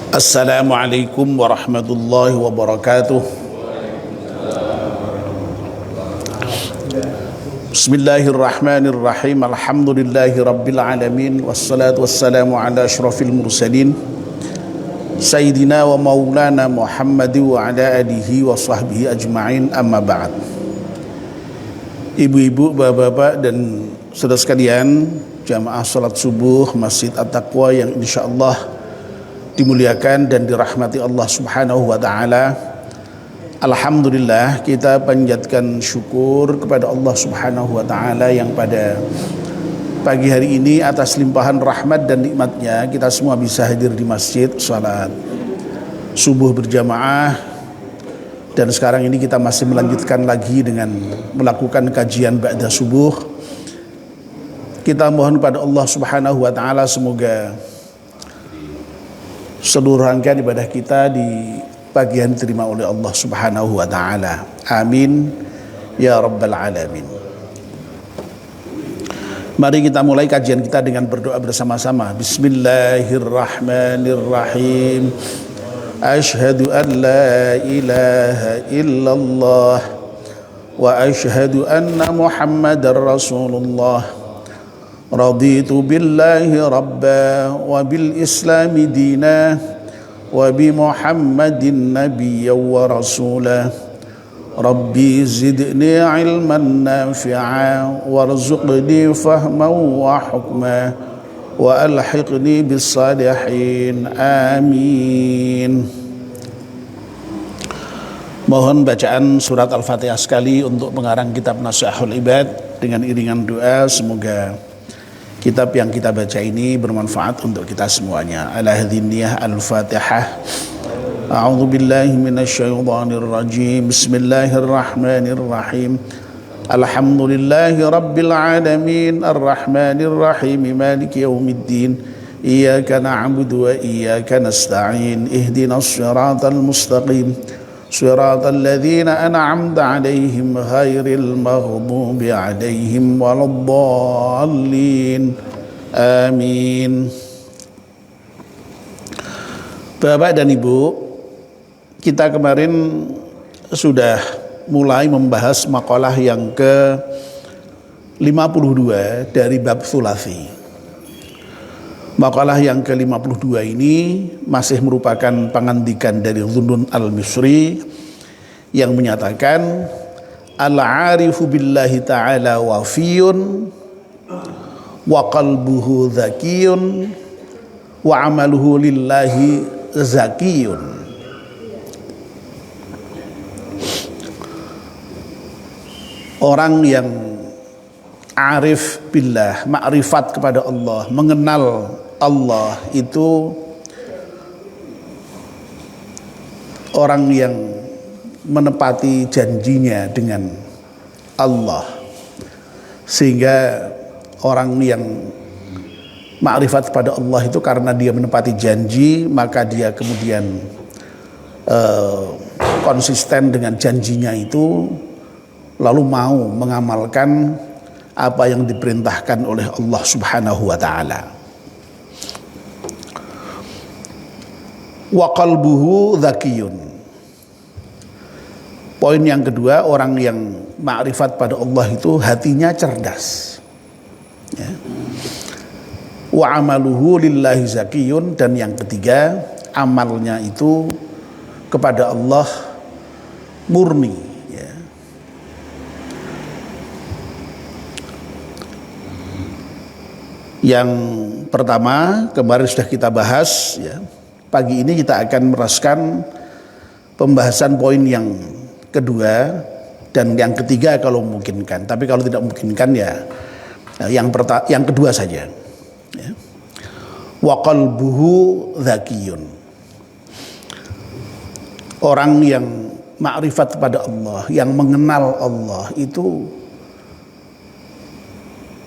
Assalamualaikum warahmatullahi wabarakatuh. Bismillahirrahmanirrahim. Alhamdulillahi rabbil alamin. Wassalatu wassalamu ala asyrafil mursalin Sayyidina wa maulana Muhammad wa ala alihi wa sahbihi ajma'in, amma ba'd. Ibu-ibu, bapak-bapak dan saudara sekalian, jamaah salat subuh Masjid At-Taqwa yang insyaallah dimuliakan dan dirahmati Allah Subhanahu wa taala. Alhamdulillah, kita panjatkan syukur kepada Allah Subhanahu wa taala yang pada pagi hari ini atas limpahan rahmat dan nikmatnya kita semua bisa hadir di masjid salat subuh berjamaah, dan sekarang ini kita masih melanjutkan lagi dengan melakukan kajian ba'da subuh. Kita mohon pada Allah Subhanahu wa taala semoga seluruh rangkaian ibadah kita di pagi hari diterima oleh Allah Subhanahu wa taala. Amin ya rabbal alamin. Mari kita mulai kajian kita dengan berdoa bersama-sama. Bismillahirrahmanirrahim. Asyhadu an la ilaha illallah wa asyhadu anna Muhammadar Rasulullah. Raditu billahi rabba wa bil islami dina wa bi Muhammadin nabiyya wa rasula. Rabbi zidni ilman nafi'a warzuqni fahman wa hukma wa alhiqni bis salihin. Amin. Mohon bacaan surat Al-Fatihah sekali untuk pengarang kitab Nasihatul Ibad dengan iringan doa, semoga kitab yang kita baca ini bermanfaat untuk kita semuanya. Ala hadhihi niyyah Al-Fatihah. A'udzu billahi minasyaitonir rajim. Bismillahirrahmanirrahim. Alhamdulillahi rabbil alamin arrahmanir rahim maliki yaumiddin. Iyyaka na'budu wa iyyaka nasta'in. Ihdinas siratal mustaqim. Siratal ladzina an'amta 'alaihim ghairil maghdubi 'alaihim waladdallin. Amin. Bapak dan Ibu, kita kemarin sudah mulai membahas makalah yang ke-52 dari bab Thulathi. Makalah yang ke-52 ini masih merupakan pengandikan dari Dhunnun al-Misri yang menyatakan al-arifu billahi ta'ala wafiyun wa qalbuhu zakiyun wa amaluhu lillahi zakiyun. Orang yang arif billah, makrifat kepada Allah, mengenal Allah, itu orang yang menepati janjinya dengan Allah. Sehingga orang yang makrifat kepada Allah itu karena dia menepati janji, maka dia kemudian konsisten dengan janjinya itu, lalu mau mengamalkan apa yang diperintahkan oleh Allah Subhanahu wa taala. Wa qalbuhu zakiyun. Poin yang kedua, orang yang makrifat pada Allah itu hatinya cerdas. Ya. Wa amaluhu lillahi zakiyun, dan yang ketiga, amalnya itu kepada Allah murni. Ya. Yang pertama kemarin sudah kita bahas, ya. Pagi ini kita akan meneruskan pembahasan poin yang kedua dan yang ketiga kalau memungkinkan. Tapi kalau tidak memungkinkan ya yang kedua saja. Ya. Wa qalbuhu zakiyun. Orang yang makrifat kepada Allah, yang mengenal Allah itu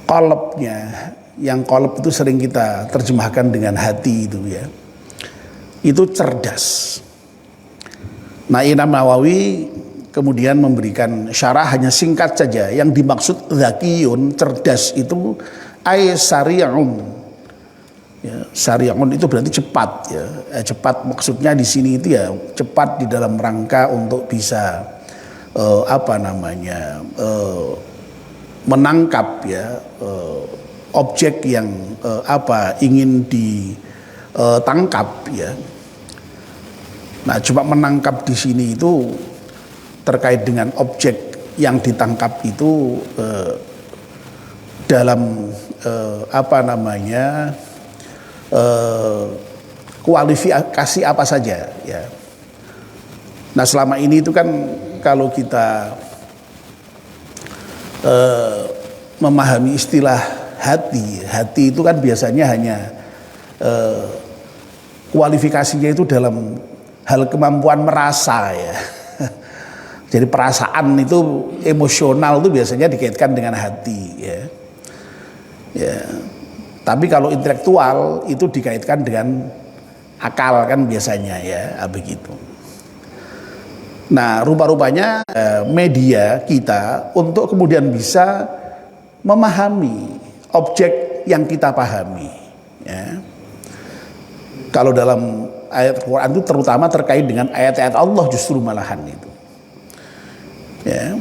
qalbnya, yang qalb itu sering kita terjemahkan dengan hati itu ya. Itu cerdas. Nah, Imam Nawawi kemudian memberikan syarah hanya singkat saja. Yang dimaksud zakiyun, cerdas itu ay sari'un Ya, sari'un itu berarti cepat ya. Cepat maksudnya di sini itu ya cepat di dalam rangka untuk bisa menangkap ya objek yang ingin ditangkap ya. Nah, cuma menangkap di sini itu terkait dengan objek yang ditangkap itu dalam kualifikasi apa saja ya. Nah, selama ini itu kan kalau kita memahami istilah hati itu kan biasanya hanya kualifikasinya itu dalam hal kemampuan merasa ya. Jadi perasaan itu emosional itu biasanya dikaitkan dengan hati ya. Ya. Tapi kalau intelektual itu dikaitkan dengan akal kan biasanya ya, begitu. Nah, rupa-rupanya media kita untuk kemudian bisa memahami objek yang kita pahami ya. Kalau dalam ayat Quran itu terutama terkait dengan ayat-ayat Allah justru malahan itu. Ya,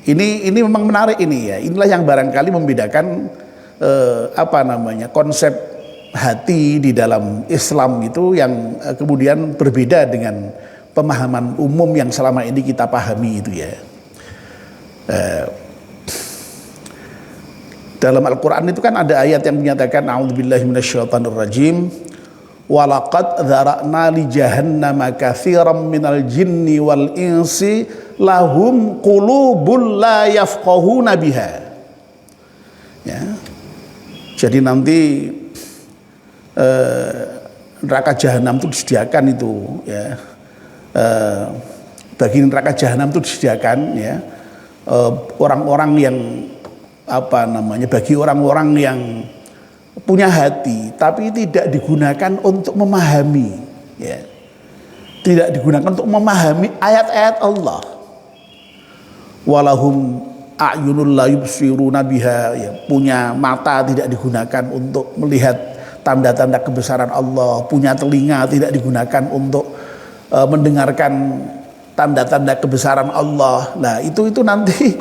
ini memang menarik ini ya. Inilah yang barangkali membedakan konsep hati di dalam Islam itu yang kemudian berbeda dengan pemahaman umum yang selama ini kita pahami itu ya. Dalam Al-Quran itu kan ada ayat yang menyatakan a'udzubillahi minasyaitonirrajim. Walaqad dzara'na li jahannama katsiran minal jinni wal insi lahum qulubun la yafqahuna biha. Ya. Jadi nanti neraka jahanam itu disediakan itu ya. Bagi neraka jahanam itu disediakan ya orang-orang yang bagi orang-orang yang punya hati tapi tidak digunakan untuk memahami ya. Tidak digunakan untuk memahami ayat-ayat Allah. Walahum a'yunul la yubsiruna biha ya. Punya mata tidak digunakan untuk melihat tanda-tanda kebesaran Allah, punya telinga tidak digunakan untuk mendengarkan tanda-tanda kebesaran Allah. Nah, itu nanti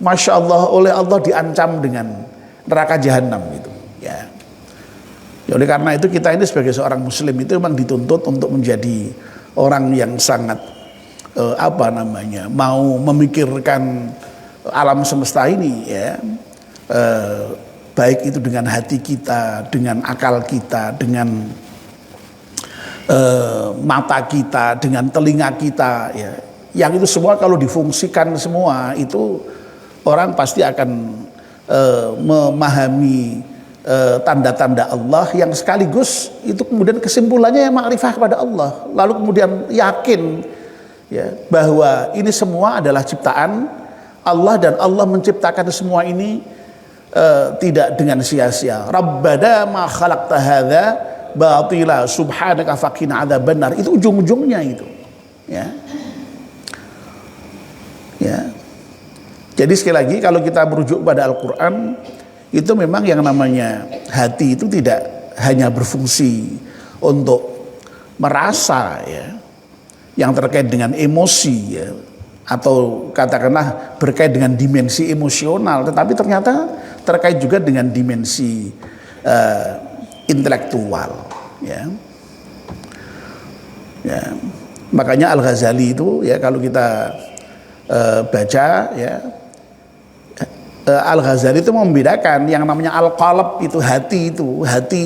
Masya Allah oleh Allah diancam dengan neraka jahanam itu ya. Oleh karena itu kita ini sebagai seorang muslim itu memang dituntut untuk menjadi orang yang sangat mau memikirkan alam semesta ini ya. Baik itu dengan hati kita, dengan akal kita, dengan mata kita, dengan telinga kita ya. Yang itu semua kalau difungsikan semua itu orang pasti akan memahami tanda-tanda Allah yang sekaligus itu kemudian kesimpulannya yang makrifah kepada Allah. Lalu kemudian yakin ya bahwa ini semua adalah ciptaan Allah dan Allah menciptakan semua ini tidak dengan sia-sia. Rabbana ma khalaqta hadza batila subhanaka faqina adzabannar. Itu ujung-ujungnya itu. Ya. Ya. Jadi sekali lagi kalau kita merujuk pada Al-Quran itu memang yang namanya hati itu tidak hanya berfungsi untuk merasa ya, yang terkait dengan emosi ya, atau katakanlah berkait dengan dimensi emosional, tetapi ternyata terkait juga dengan dimensi intelektual ya. Ya. Makanya Al-Ghazali itu ya kalau kita baca ya, Al-Ghazali itu membedakan yang namanya al-qalb itu hati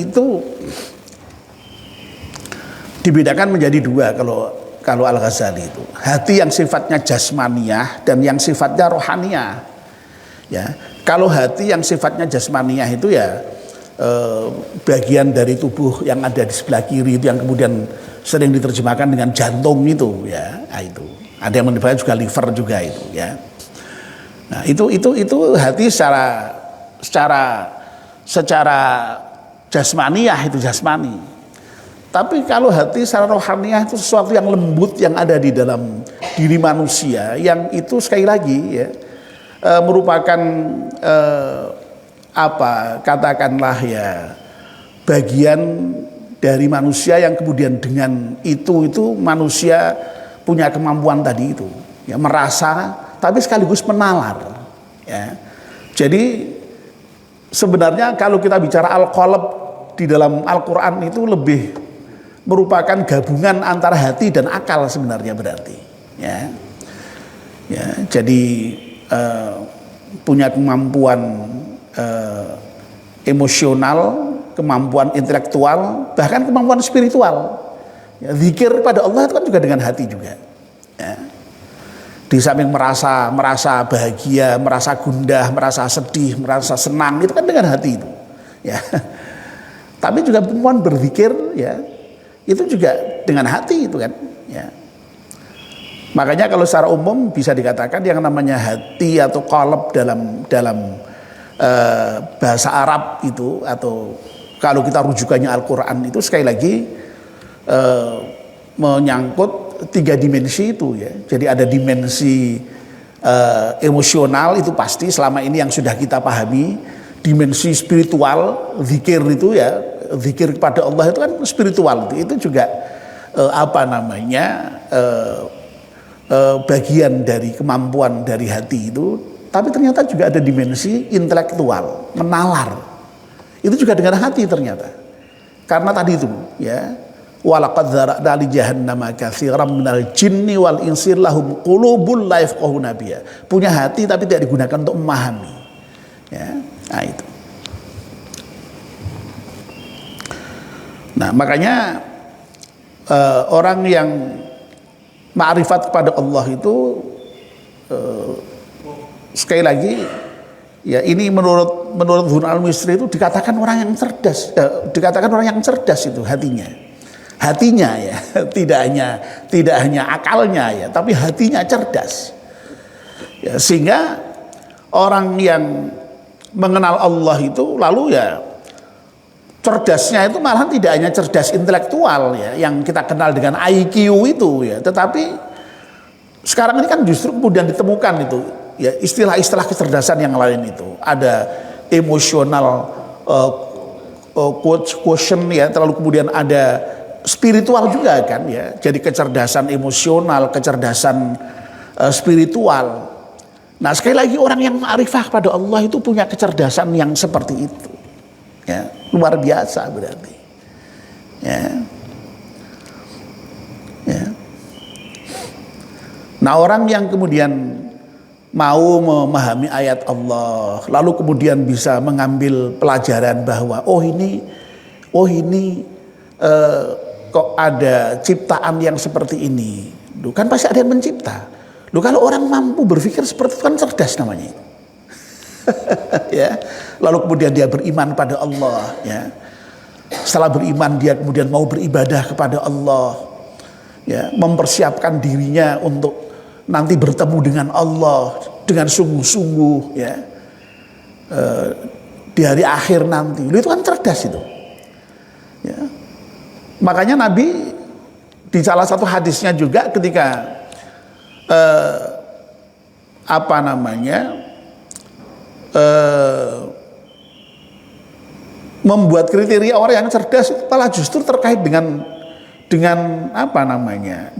itu dibedakan menjadi dua kalau Al-Ghazali itu. Hati yang sifatnya jasmaniyah dan yang sifatnya rohaniyah. Ya. Kalau hati yang sifatnya jasmaniyah itu ya bagian dari tubuh yang ada di sebelah kiri itu yang kemudian sering diterjemahkan dengan jantung itu ya. Nah, itu. Ada yang menyebutkan juga liver juga itu ya. Nah, itu hati secara jasmaniyah itu jasmani. Tapi kalau hati secara rohaniyah itu sesuatu yang lembut yang ada di dalam diri manusia yang itu sekali lagi ya merupakan katakanlah ya bagian dari manusia yang kemudian dengan itu manusia punya kemampuan tadi itu ya, merasa tapi sekaligus menalar ya. Jadi sebenarnya kalau kita bicara al-qalb di dalam Al-Qur'an itu lebih merupakan gabungan antara hati dan akal sebenarnya berarti ya. Ya, jadi punya kemampuan emosional, kemampuan intelektual, bahkan kemampuan spiritual. Ya, zikir pada Allah itu kan juga dengan hati juga. Ya. Di samping merasa bahagia, merasa gundah, merasa sedih, merasa senang, itu kan dengan hati itu. Ya. Tapi juga kemampuan berzikir, ya, itu juga dengan hati itu kan. Ya. Makanya kalau secara umum bisa dikatakan yang namanya hati atau qalb dalam bahasa Arab itu, atau kalau kita rujukannya Al-Quran itu sekali lagi menyangkut 3 dimensi itu ya. Jadi ada dimensi emosional itu pasti selama ini yang sudah kita pahami, dimensi spiritual, zikir itu ya, zikir kepada Allah itu kan spiritual, itu juga bagian dari kemampuan dari hati itu. Tapi ternyata juga ada dimensi intelektual, menalar. Itu juga dengan hati ternyata. Karena tadi itu ya, walaqad dzara'na li jahannama katsiran minal jinni wal insi lahum qulubun la yafqahuna biha. Punya hati tapi tidak digunakan untuk memahami. Ya, nah itu. Nah, makanya orang yang ma'rifat kepada Allah itu sekali lagi ya, ini menurut Hun al-Misri itu dikatakan orang yang cerdas, itu hatinya ya, tidak hanya akalnya ya, tapi hatinya cerdas ya, sehingga orang yang mengenal Allah itu lalu ya cerdasnya itu malahan tidak hanya cerdas intelektual ya, yang kita kenal dengan IQ itu ya, tetapi sekarang ini kan justru kemudian ditemukan itu ya, istilah-istilah kecerdasan yang lain itu. Ada emosional quotient ya, terlalu kemudian ada spiritual juga kan ya. Jadi kecerdasan emosional, kecerdasan spiritual. Nah, sekali lagi orang yang ma'rifah pada Allah itu punya kecerdasan yang seperti itu. Ya, luar biasa berarti. Ya. Ya. Nah, orang yang kemudian mau memahami ayat Allah, lalu kemudian bisa mengambil pelajaran bahwa oh ini kok ada ciptaan yang seperti ini. Loh, kan pasti ada yang mencipta. Loh, kalau orang mampu berpikir seperti itu kan cerdas namanya. Ya. Lalu kemudian dia beriman pada Allah ya. Setelah beriman dia kemudian mau beribadah kepada Allah. Ya, mempersiapkan dirinya untuk nanti bertemu dengan Allah dengan sungguh-sungguh ya, di hari akhir nanti. Itu kan cerdas itu ya. Makanya Nabi di salah satu hadisnya juga ketika membuat kriteria orang yang cerdas itu malah justru terkait dengan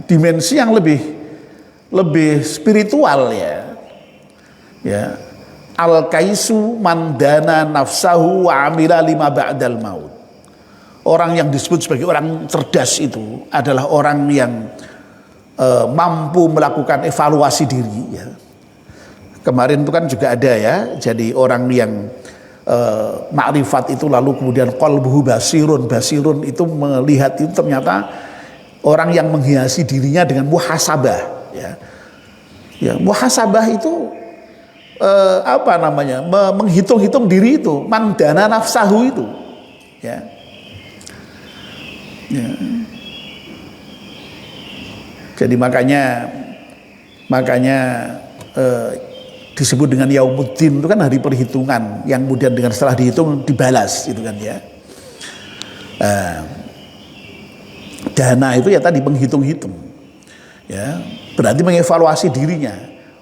dimensi yang lebih spiritual ya. Ya. Al-kaisu mandana nafsahu wa amila lima ba'dal maut. Orang yang disebut sebagai orang cerdas itu adalah orang yang mampu melakukan evaluasi diri ya. Kemarin itu kan juga ada ya. Jadi orang yang ma'rifat itu lalu kemudian qalbuhu basirun itu melihat itu ternyata orang yang menghiasi dirinya dengan muhasabah ya. Ya, muhasabah itu menghitung-hitung diri itu, mandana nafsahu itu ya. Ya. Jadi makanya disebut dengan yaumuddin itu kan hari perhitungan yang kemudian dengan setelah dihitung dibalas gitu kan ya. Dana itu ya tadi menghitung-hitung ya, berarti mengevaluasi dirinya.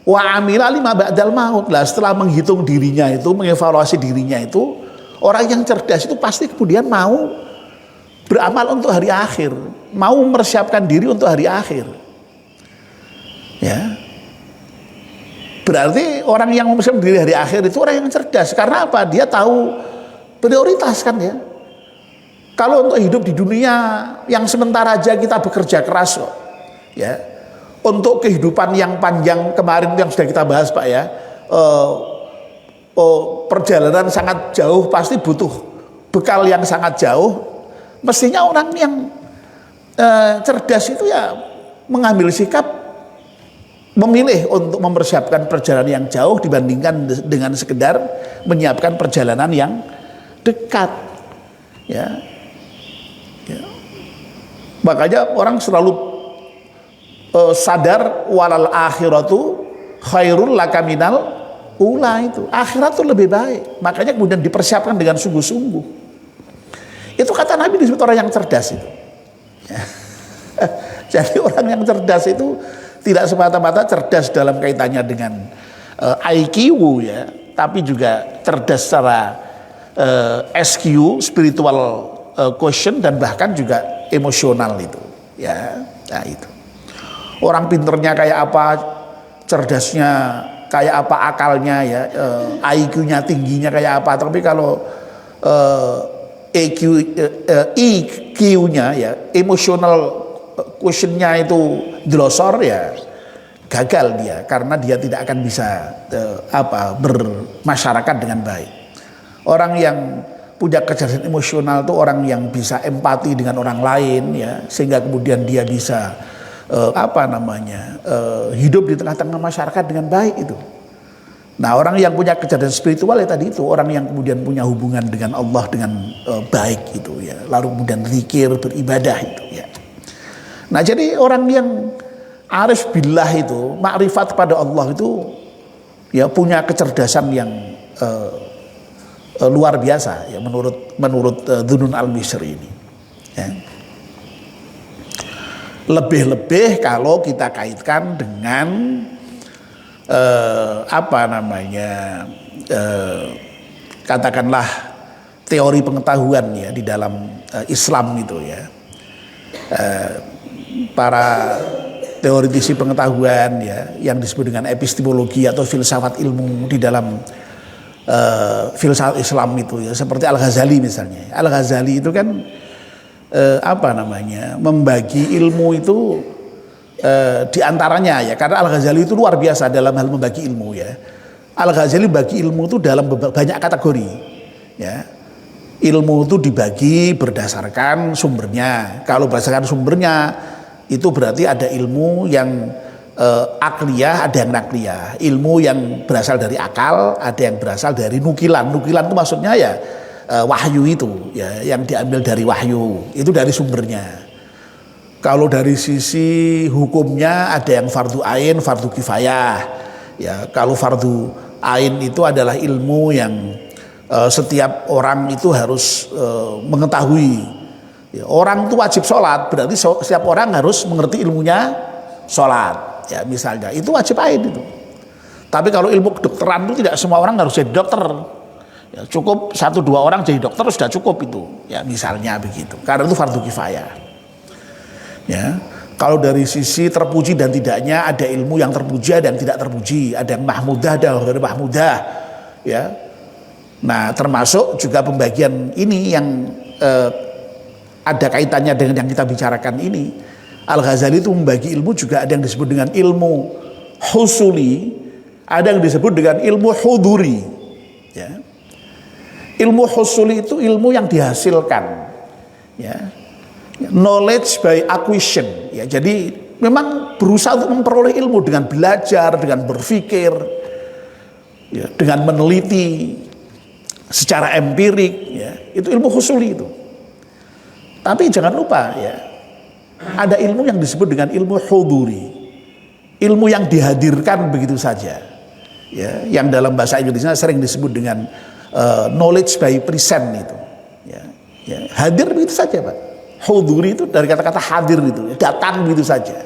Wa amila lima ba'dal maut. Lah setelah menghitung dirinya itu, mengevaluasi dirinya itu, orang yang cerdas itu pasti kemudian mau beramal untuk hari akhir, mau mempersiapkan diri untuk hari akhir. Ya. Berarti orang yang mempersiapkan diri hari akhir itu orang yang cerdas. Karena apa? Dia tahu prioritas kan ya. Kalau untuk hidup di dunia yang sementara aja kita bekerja keras kok. Ya. Untuk kehidupan yang panjang kemarin yang sudah kita bahas Pak ya. Perjalanan sangat jauh pasti butuh bekal yang sangat jauh. Mestinya orang yang cerdas itu ya mengambil sikap memilih untuk mempersiapkan perjalanan yang jauh dibandingkan dengan sekedar menyiapkan perjalanan yang dekat. Ya. Ya. Makanya orang selalu sadar walal akhiratu khairul laka minal ula itu. Akhirat itu lebih baik. Makanya kemudian dipersiapkan dengan sungguh-sungguh. Itu kata Nabi disebut orang yang cerdas itu. Ya. Jadi orang yang cerdas itu tidak semata-mata cerdas dalam kaitannya dengan IQ ya, tapi juga cerdas secara SQ, spiritual quotient, dan bahkan juga emosional itu. Ya, nah itu. Orang pinternya kayak apa, cerdasnya kayak apa, akalnya ya, IQ-nya tingginya kayak apa. Tapi kalau EQ-nya ya, emotional quotient-nya itu delosor ya, gagal dia karena dia tidak akan bisa bermasyarakat dengan baik. Orang yang punya kecerdasan emosional itu orang yang bisa empati dengan orang lain ya, sehingga kemudian dia bisa hidup di tengah-tengah masyarakat dengan baik itu. Nah, orang yang punya kecerdasan spiritual ya tadi itu orang yang kemudian punya hubungan dengan Allah dengan baik itu ya, lalu kemudian zikir, beribadah itu ya. Nah, jadi orang yang arif billah itu, makrifat kepada Allah itu ya punya kecerdasan yang luar biasa ya menurut Dzunun al-Misri ini. Ya. Lebih-lebih kalau kita kaitkan dengan katakanlah teori pengetahuan ya di dalam Islam itu ya. Para teoritisi pengetahuan ya yang disebut dengan epistemologi atau filsafat ilmu di dalam filsafat Islam itu ya, seperti Al-Ghazali misalnya. Al-Ghazali itu kan membagi ilmu itu diantaranya ya, karena Al-Ghazali itu luar biasa dalam hal membagi ilmu ya. Al-Ghazali bagi ilmu itu dalam banyak kategori ya. Ilmu itu dibagi berdasarkan sumbernya. Kalau berdasarkan sumbernya itu berarti ada ilmu yang akliyah, ada yang nakliyah. Ilmu yang berasal dari akal, ada yang berasal dari nukilan. Nukilan itu maksudnya ya wahyu itu ya, yang diambil dari wahyu. Itu dari sumbernya. Kalau dari sisi hukumnya ada yang fardu ain, fardu kifayah. Ya, kalau fardu ain itu adalah ilmu yang setiap orang itu harus mengetahui. Ya, orang itu wajib sholat, berarti setiap orang harus mengerti ilmunya sholat. Ya, misalnya itu wajib ain itu. Tapi kalau ilmu kedokteran itu tidak semua orang harus jadi dokter. Ya, cukup 1-2 orang jadi dokter sudah cukup itu. Ya, misalnya begitu. Karena itu fardu kifayah. Ya, kalau dari sisi terpuji dan tidaknya ada ilmu yang terpuji dan tidak terpuji, ada yang mahmudah dan tidak mahmudah. Ya. Nah, termasuk juga pembagian ini yang ada kaitannya dengan yang kita bicarakan ini. Al-Ghazali itu membagi ilmu juga ada yang disebut dengan ilmu husuli, ada yang disebut dengan ilmu huduri. Ya. Ilmu husuli itu ilmu yang dihasilkan. Ya. Knowledge by acquisition. Ya, jadi memang berusaha untuk memperoleh ilmu dengan belajar, dengan berpikir, ya, dengan meneliti secara empirik. Ya, itu ilmu husuli itu. Tapi jangan lupa ya, ada ilmu yang disebut dengan ilmu huduri, ilmu yang dihadirkan begitu saja ya, yang dalam bahasa Inggrisnya sering disebut dengan knowledge by present itu ya, ya, hadir begitu saja Pak. Huduri itu dari kata-kata hadir itu ya, datang begitu saja.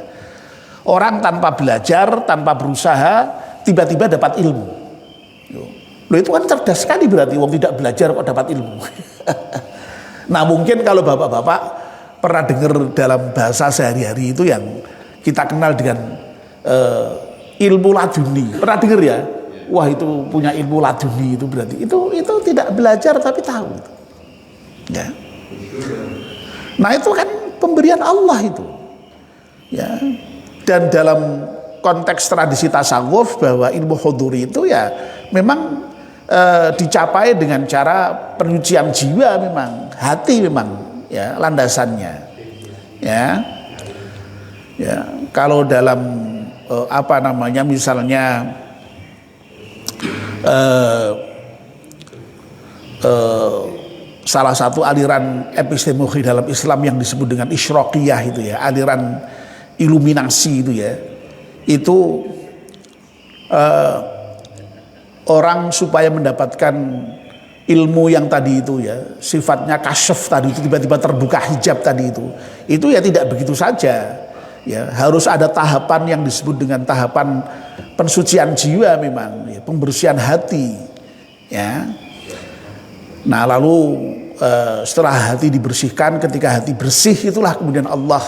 Orang tanpa belajar, tanpa berusaha tiba-tiba dapat ilmu. Loh itu kan cerdas sekali berarti wong tidak belajar kok dapat ilmu. Nah mungkin kalau bapak-bapak pernah dengar dalam bahasa sehari-hari itu yang kita kenal dengan ilmu laduni. Pernah dengar ya? Wah itu punya ilmu laduni itu berarti itu tidak belajar tapi tahu. Ya. Nah itu kan pemberian Allah itu. Ya. Dan dalam konteks tradisi tasawuf bahwa ilmu huduri itu ya memang dicapai dengan cara penyucian jiwa, memang hati memang ya landasannya. Ya. Ya, kalau dalam apa namanya misalnya salah satu aliran epistemologi dalam Islam yang disebut dengan Isyraqiyah itu ya, aliran iluminasi itu ya, itu orang supaya mendapatkan ilmu yang tadi itu ya, sifatnya kasyaf tadi itu, tiba-tiba terbuka hijab tadi itu ya tidak begitu saja ya, harus ada tahapan yang disebut dengan tahapan pensucian jiwa memang ya, pembersihan hati ya. Nah lalu setelah hati dibersihkan, ketika hati bersih itulah kemudian Allah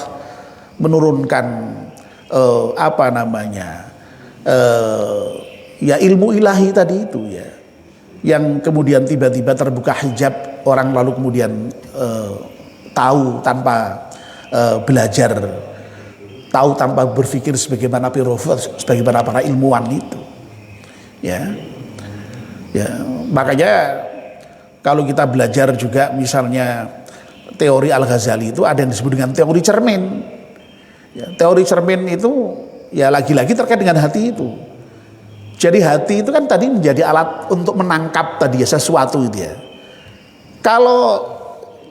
menurunkan apa namanya ya ilmu ilahi tadi itu ya, yang kemudian tiba-tiba terbuka hijab, orang lalu kemudian tahu tanpa belajar, tahu tanpa berpikir sebagaimana filsuf, sebagaimana para ilmuwan itu ya. Ya makanya kalau kita belajar juga misalnya teori Al-Ghazali itu ada yang disebut dengan teori cermin ya, teori cermin itu ya lagi-lagi terkait dengan hati itu. Jadi hati itu kan tadi menjadi alat untuk menangkap tadi ya sesuatu itu ya. Kalau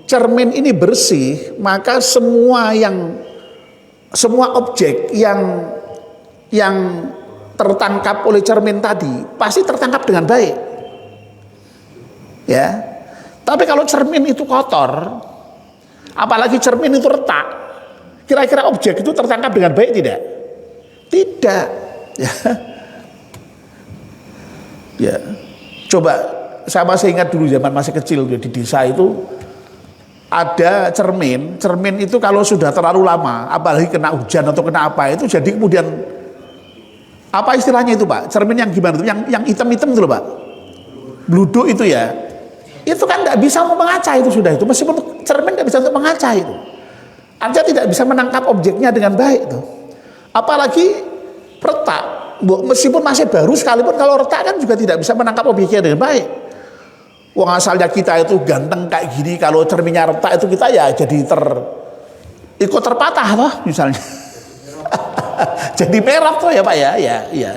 cermin ini bersih, maka semua objek yang tertangkap oleh cermin tadi pasti tertangkap dengan baik. Ya. Tapi kalau cermin itu kotor, apalagi cermin itu retak, kira-kira objek itu tertangkap dengan baik tidak? Tidak. Ya. Ya, coba saya masih ingat dulu zaman masih kecil di desa itu ada cermin itu kalau sudah terlalu lama, apalagi kena hujan atau kena apa itu jadi kemudian apa istilahnya itu Pak? Cermin yang gimana itu? Yang hitam-hitam itu loh Pak, bluduk itu ya. Itu kan tidak bisa mengaca itu sudah itu, meskipun cermin tidak bisa untuk mengaca itu. Anda tidak bisa menangkap objeknya dengan baik itu. Apalagi retak. Meskipun masih baru sekalipun kalau retak kan juga tidak bisa menangkap objeknya dengan baik. Wong asalnya kita itu ganteng kayak gini, kalau cerminnya retak itu kita ya jadi ikut terpatah toh misalnya. Jadi merah toh ya Pak ya.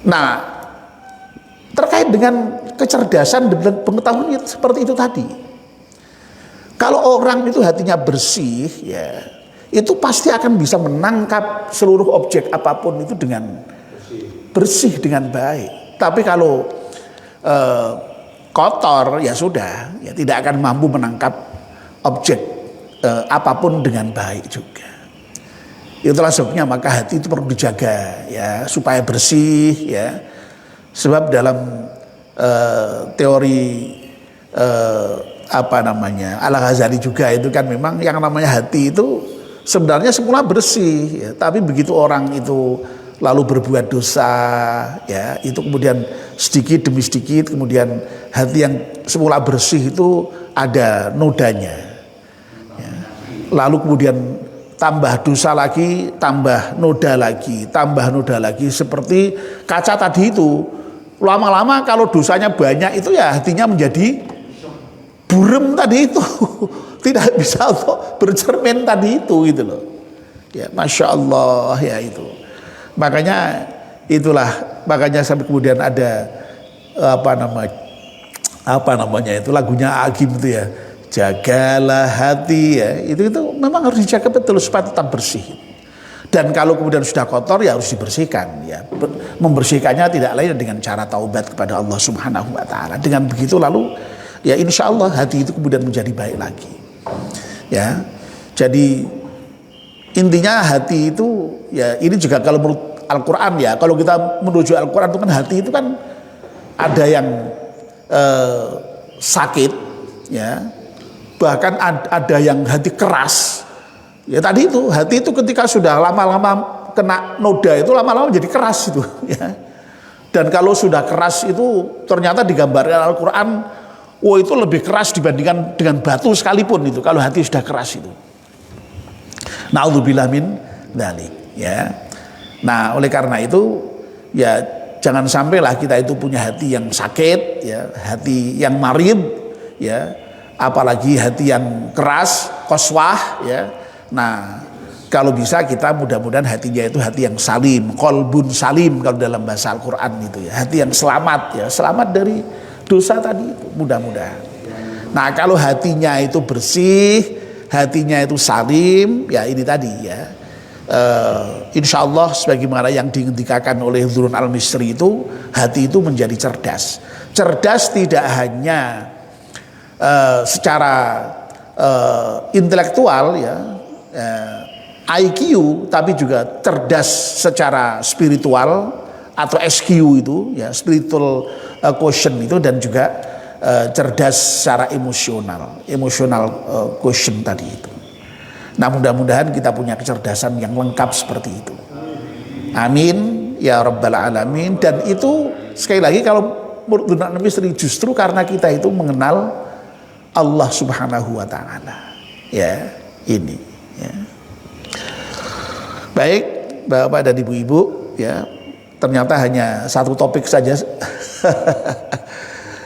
Nah, terkait dengan kecerdasan dan pengetahuan seperti itu tadi. Kalau orang itu hatinya bersih ya, itu pasti akan bisa menangkap seluruh objek apapun itu dengan bersih dengan baik. Tapi kalau kotor ya sudah, ya tidak akan mampu menangkap objek apapun dengan baik juga. Itulah sebabnya maka hati itu perlu dijaga ya supaya bersih ya. Sebab dalam teori apa namanya Al-Ghazali juga itu kan memang yang namanya hati itu sebenarnya semula bersih ya, tapi begitu orang itu lalu berbuat dosa ya, itu kemudian sedikit demi sedikit kemudian hati yang semula bersih itu ada nodanya ya. Lalu kemudian tambah dosa lagi, tambah noda lagi seperti kaca tadi itu. Lama-lama kalau dosanya banyak itu ya hatinya menjadi burem tadi itu. Tidak bisa untuk bercermin tadi itu gitu loh. Ya, Masya Allah ya itu. Makanya sampai kemudian ada apa namanya itu lagunya Agim itu ya. Jagalah hati ya. Itu memang harus dijaga betul supaya tetap bersih. Dan kalau kemudian sudah kotor ya harus dibersihkan ya. Membersihkannya tidak lain dengan cara taubat kepada Allah Subhanahu wa taala. Dengan begitu lalu ya insya Allah hati itu kemudian menjadi baik lagi. Ya, jadi intinya hati itu ya ini juga kalau menurut Al-Quran ya. Kalau kita menuju Al-Quran itu kan hati itu kan ada yang sakit ya, bahkan ada yang hati keras ya. Tadi itu hati itu ketika sudah lama-lama kena noda itu lama-lama jadi keras itu ya. Dan kalau sudah keras itu ternyata digambarkan Al-Quran, oh itu lebih keras dibandingkan dengan batu sekalipun itu kalau hati sudah keras itu. Na'udzubillah min dzalik ya. Nah, oleh karena itu ya jangan sampailah kita itu punya hati yang sakit ya, hati yang marid ya, apalagi hati yang keras, qaswah ya. Nah, kalau bisa kita mudah-mudahan hatinya itu hati yang salim, qalbun salim kalau dalam bahasa Al-Qur'an itu ya, hati yang selamat ya, selamat dari dosa tadi itu mudah-mudahan. Nah, kalau hatinya itu bersih, hatinya itu salim ya, ini tadi ya. Insya Allah sebagaimana yang diindikakan oleh Dzunun Al-Misri itu, hati itu menjadi cerdas. Cerdas tidak hanya secara intelektual ya, IQ, tapi juga cerdas secara spiritual atau SQ itu ya, spiritual quotient itu, dan juga cerdas secara emosional quotient tadi itu. Nah, mudah-mudahan kita punya kecerdasan yang lengkap seperti itu. Amin ya rabbal alamin. Dan itu sekali lagi kalau menurut Dzunun Al-Misri justru karena kita itu mengenal Allah Subhanahu wa taala. Ya, ini ya. Baik, Bapak dan Ibu-ibu ya, ternyata hanya satu topik saja.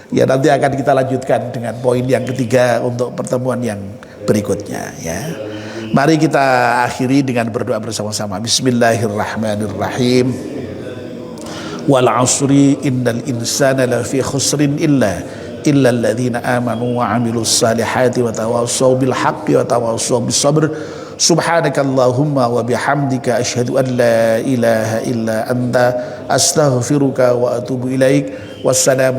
Ya, nanti akan kita lanjutkan dengan poin yang ketiga untuk pertemuan yang berikutnya ya. Mari kita akhiri dengan berdoa bersama-sama. Bismillahirrahmanirrahim. Wal 'asri innal insana lafi khusrin illa alladziina aamanu wa 'amilus salihati wa tawassaw bil haqqi wa tawassaw bis sabr. Subhanakallahumma wa bihamdika asyhadu an la ilaha illa anta astaghfiruka wa atubu ilaik. Wassalamu